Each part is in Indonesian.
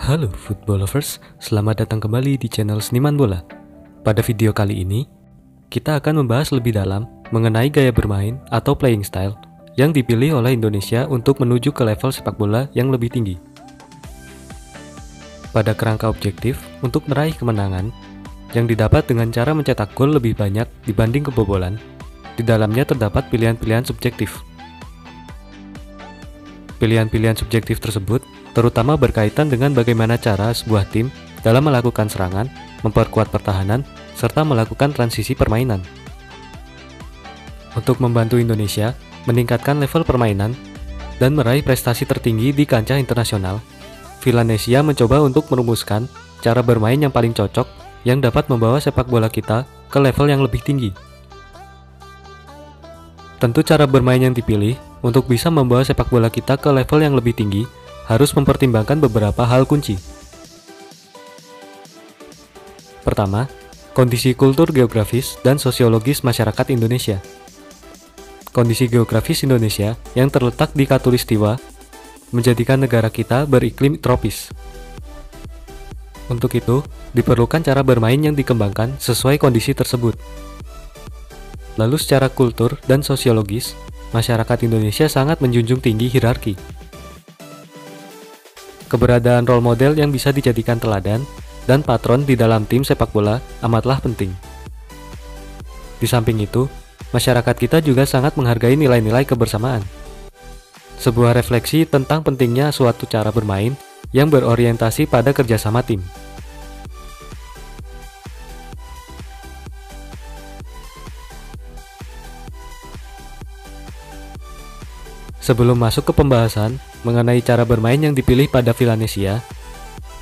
Halo football lovers, selamat datang kembali di channel Seniman Bola. Pada video kali ini, kita akan membahas lebih dalam mengenai gaya bermain atau playing style yang dipilih oleh Indonesia untuk menuju ke level sepak bola yang lebih tinggi. Pada kerangka objektif untuk meraih kemenangan yang didapat dengan cara mencetak gol lebih banyak dibanding kebobolan, di dalamnya terdapat pilihan-pilihan subjektif. Pilihan-pilihan subjektif tersebut terutama berkaitan dengan bagaimana cara sebuah tim dalam melakukan serangan, memperkuat pertahanan, serta melakukan transisi permainan. Untuk membantu Indonesia meningkatkan level permainan dan meraih prestasi tertinggi di kancah internasional, Villanesia mencoba untuk merumuskan cara bermain yang paling cocok yang dapat membawa sepak bola kita ke level yang lebih tinggi. Tentu cara bermain yang dipilih untuk bisa membawa sepak bola kita ke level yang lebih tinggi harus mempertimbangkan beberapa hal kunci. Pertama, kondisi kultur geografis dan sosiologis masyarakat Indonesia. Kondisi geografis Indonesia yang terletak di Khatulistiwa menjadikan negara kita beriklim tropis. Untuk itu, diperlukan cara bermain yang dikembangkan sesuai kondisi tersebut. Lalu secara kultur dan sosiologis, masyarakat Indonesia sangat menjunjung tinggi hierarki. Keberadaan role model yang bisa dijadikan teladan dan patron di dalam tim sepak bola amatlah penting. Di samping itu, masyarakat kita juga sangat menghargai nilai-nilai kebersamaan. Sebuah refleksi tentang pentingnya suatu cara bermain yang berorientasi pada kerjasama tim. Sebelum masuk ke pembahasan mengenai cara bermain yang dipilih pada Villanesia,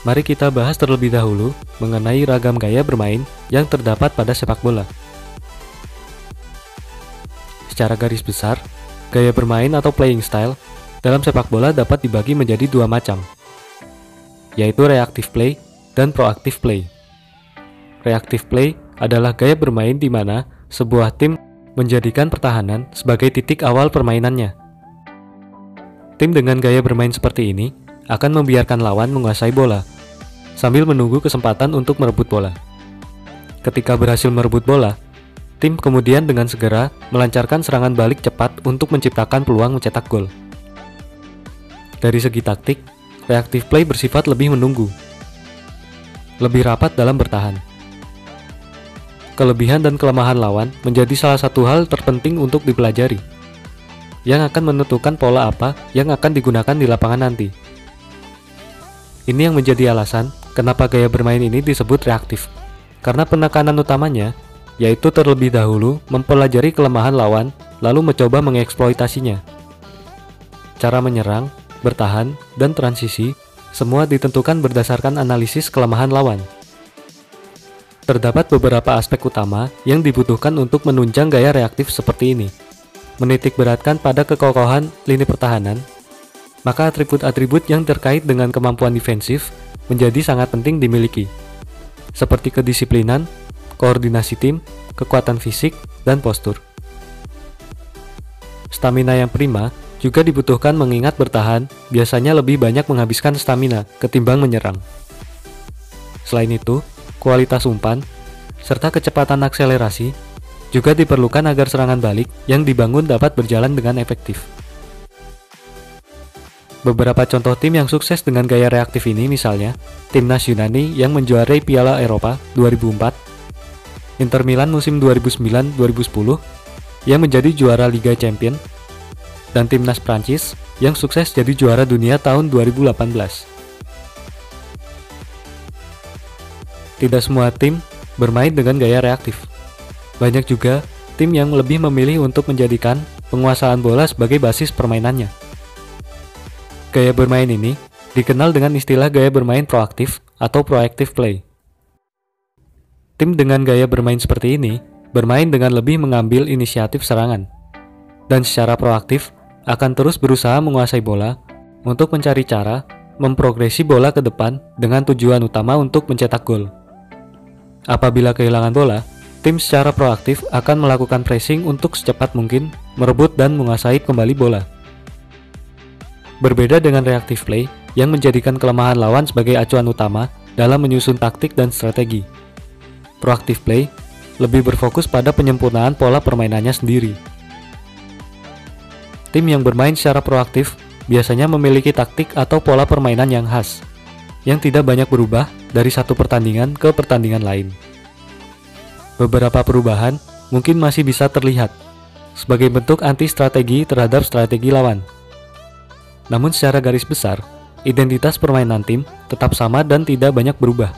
mari kita bahas terlebih dahulu mengenai ragam gaya bermain yang terdapat pada sepak bola. Secara garis besar, gaya bermain atau playing style dalam sepak bola dapat dibagi menjadi dua macam, yaitu reactive play dan proactive play. Reactive play adalah gaya bermain di mana sebuah tim menjadikan pertahanan sebagai titik awal permainannya. Tim dengan gaya bermain seperti ini akan membiarkan lawan menguasai bola, sambil menunggu kesempatan untuk merebut bola. Ketika berhasil merebut bola, tim kemudian dengan segera melancarkan serangan balik cepat untuk menciptakan peluang mencetak gol. Dari segi taktik, reactive play bersifat lebih menunggu, lebih rapat dalam bertahan. Kelebihan dan kelemahan lawan menjadi salah satu hal terpenting untuk dipelajari, yang akan menentukan pola apa yang akan digunakan di lapangan nanti. Ini yang menjadi alasan kenapa gaya bermain ini disebut reaktif, karena penekanan utamanya yaitu terlebih dahulu mempelajari kelemahan lawan lalu mencoba mengeksploitasinya. Cara menyerang, bertahan, dan transisi semua ditentukan berdasarkan analisis kelemahan lawan. Terdapat beberapa aspek utama yang dibutuhkan untuk menunjang gaya reaktif seperti ini. Menitik beratkan pada kekokohan lini pertahanan, maka atribut-atribut yang terkait dengan kemampuan defensif menjadi sangat penting dimiliki, seperti kedisiplinan, koordinasi tim, kekuatan fisik, dan postur. Stamina yang prima juga dibutuhkan mengingat bertahan biasanya lebih banyak menghabiskan stamina ketimbang menyerang. Selain itu, kualitas umpan, serta kecepatan akselerasi juga diperlukan agar serangan balik yang dibangun dapat berjalan dengan efektif. Beberapa contoh tim yang sukses dengan gaya reaktif ini misalnya, Timnas Yunani yang menjuarai Piala Eropa 2004, Inter Milan musim 2009-2010 yang menjadi juara Liga Champions, dan Timnas Prancis yang sukses jadi juara dunia tahun 2018. Tidak semua tim bermain dengan gaya reaktif. Banyak juga tim yang lebih memilih untuk menjadikan penguasaan bola sebagai basis permainannya. Gaya bermain ini dikenal dengan istilah gaya bermain proaktif atau proactive play. Tim dengan gaya bermain seperti ini bermain dengan lebih mengambil inisiatif serangan, dan secara proaktif akan terus berusaha menguasai bola untuk mencari cara memprogresi bola ke depan dengan tujuan utama untuk mencetak gol. Apabila kehilangan bola, tim secara proaktif akan melakukan pressing untuk secepat mungkin merebut dan menguasai kembali bola. Berbeda dengan reactive play, yang menjadikan kelemahan lawan sebagai acuan utama dalam menyusun taktik dan strategi. Proactive play lebih berfokus pada penyempurnaan pola permainannya sendiri. Tim yang bermain secara proaktif biasanya memiliki taktik atau pola permainan yang khas, yang tidak banyak berubah dari satu pertandingan ke pertandingan lain. Beberapa perubahan mungkin masih bisa terlihat sebagai bentuk anti-strategi terhadap strategi lawan. Namun secara garis besar, identitas permainan tim tetap sama dan tidak banyak berubah.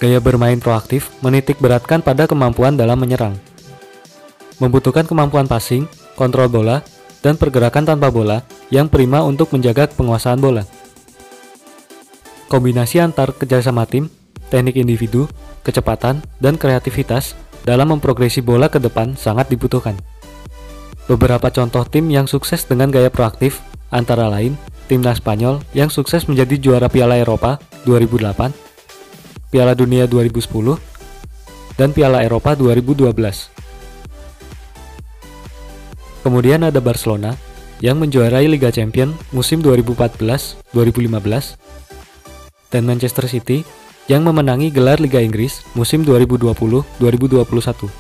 Gaya bermain proaktif menitik beratkan pada kemampuan dalam menyerang. Membutuhkan kemampuan passing, kontrol bola, dan pergerakan tanpa bola yang prima untuk menjaga penguasaan bola. Kombinasi antar kerjasama tim, teknik individu, kecepatan, dan kreativitas dalam memprogresi bola ke depan sangat dibutuhkan. Beberapa contoh tim yang sukses dengan gaya proaktif antara lain timnas Spanyol yang sukses menjadi juara Piala Eropa 2008, Piala Dunia 2010, dan Piala Eropa 2012. Kemudian ada Barcelona yang menjuarai Liga Champions musim 2014-2015 dan Manchester City yang memenangi gelar Liga Inggris musim 2020-2021.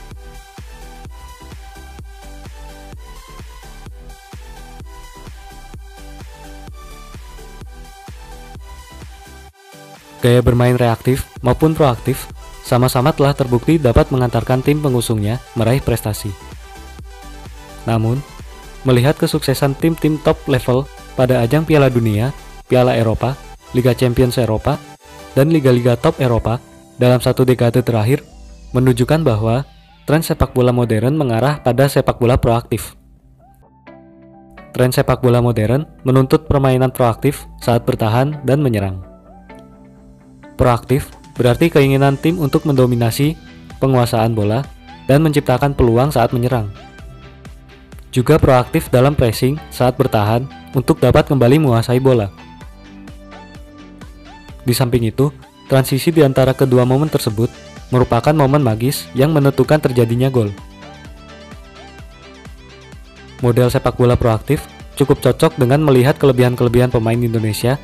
Gaya bermain reaktif maupun proaktif sama-sama telah terbukti dapat mengantarkan tim pengusungnya meraih prestasi. Namun, melihat kesuksesan tim-tim top level pada ajang Piala Dunia, Piala Eropa, Liga Champions Eropa, dan liga-liga top Eropa dalam satu dekade terakhir menunjukkan bahwa tren sepak bola modern mengarah pada sepak bola proaktif. Tren sepak bola modern menuntut permainan proaktif saat bertahan dan menyerang. Proaktif berarti keinginan tim untuk mendominasi penguasaan bola dan menciptakan peluang saat menyerang. Juga proaktif dalam pressing saat bertahan untuk dapat kembali menguasai bola. Di samping itu, transisi di antara kedua momen tersebut merupakan momen magis yang menentukan terjadinya gol. Model sepak bola proaktif cukup cocok dengan melihat kelebihan-kelebihan pemain Indonesia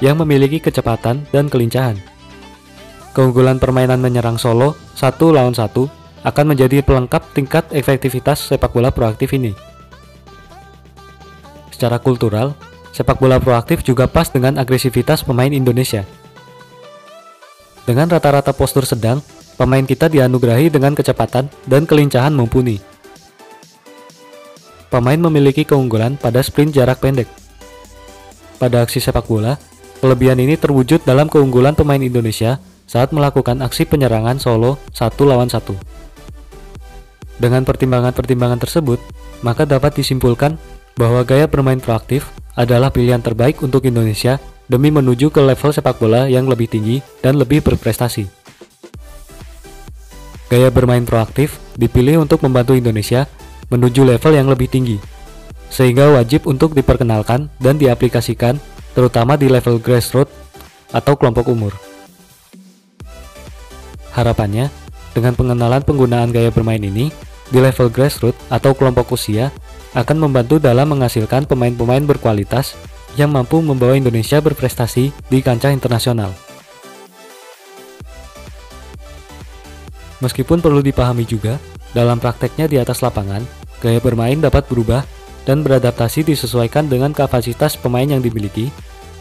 yang memiliki kecepatan dan kelincahan. Keunggulan permainan menyerang solo 1 lawan 1 akan menjadi pelengkap tingkat efektivitas sepak bola proaktif ini. Secara kultural, sepak bola proaktif juga pas dengan agresivitas pemain Indonesia. Dengan rata-rata postur sedang, pemain kita dianugerahi dengan kecepatan dan kelincahan mumpuni. Pemain memiliki keunggulan pada sprint jarak pendek. Pada aksi sepak bola, kelebihan ini terwujud dalam keunggulan pemain Indonesia saat melakukan aksi penyerangan solo 1 lawan 1. Dengan pertimbangan-pertimbangan tersebut, maka dapat disimpulkan bahwa gaya bermain proaktif adalah pilihan terbaik untuk Indonesia demi menuju ke level sepak bola yang lebih tinggi dan lebih berprestasi. Gaya bermain proaktif dipilih untuk membantu Indonesia menuju level yang lebih tinggi, sehingga wajib untuk diperkenalkan dan diaplikasikan terutama di level grassroots atau kelompok umur. Harapannya, dengan pengenalan penggunaan gaya bermain ini di level grassroots atau kelompok usia akan membantu dalam menghasilkan pemain-pemain berkualitas yang mampu membawa Indonesia berprestasi di kancah internasional. Meskipun perlu dipahami juga, dalam prakteknya di atas lapangan, gaya bermain dapat berubah dan beradaptasi disesuaikan dengan kapasitas pemain yang dimiliki,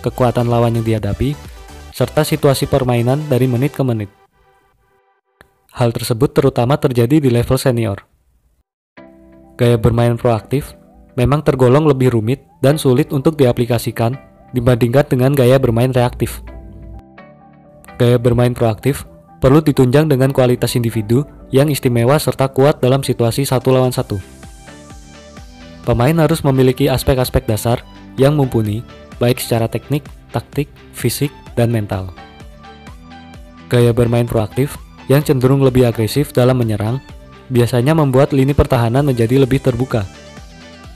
kekuatan lawan yang dihadapi, serta situasi permainan dari menit ke menit. Hal tersebut terutama terjadi di level senior. Gaya bermain proaktif memang tergolong lebih rumit dan sulit untuk diaplikasikan dibandingkan dengan gaya bermain reaktif. Gaya bermain proaktif perlu ditunjang dengan kualitas individu yang istimewa serta kuat dalam situasi 1 lawan 1. Pemain harus memiliki aspek-aspek dasar yang mumpuni, baik secara teknik, taktik, fisik, dan mental. Gaya bermain proaktif yang cenderung lebih agresif dalam menyerang biasanya membuat lini pertahanan menjadi lebih terbuka,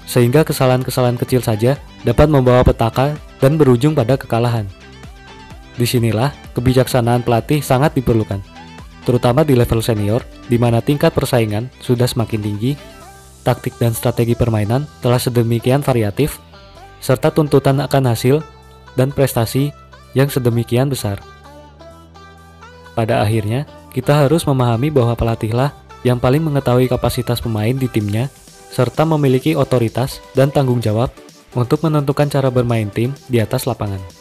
sehingga kesalahan-kesalahan kecil saja dapat membawa petaka dan berujung pada kekalahan. Disinilah kebijaksanaan pelatih sangat diperlukan, terutama di level senior, di mana tingkat persaingan sudah semakin tinggi, taktik dan strategi permainan telah sedemikian variatif, serta tuntutan akan hasil dan prestasi yang sedemikian besar. Pada akhirnya, kita harus memahami bahwa pelatihlah yang paling mengetahui kapasitas pemain di timnya, serta memiliki otoritas dan tanggung jawab untuk menentukan cara bermain tim di atas lapangan.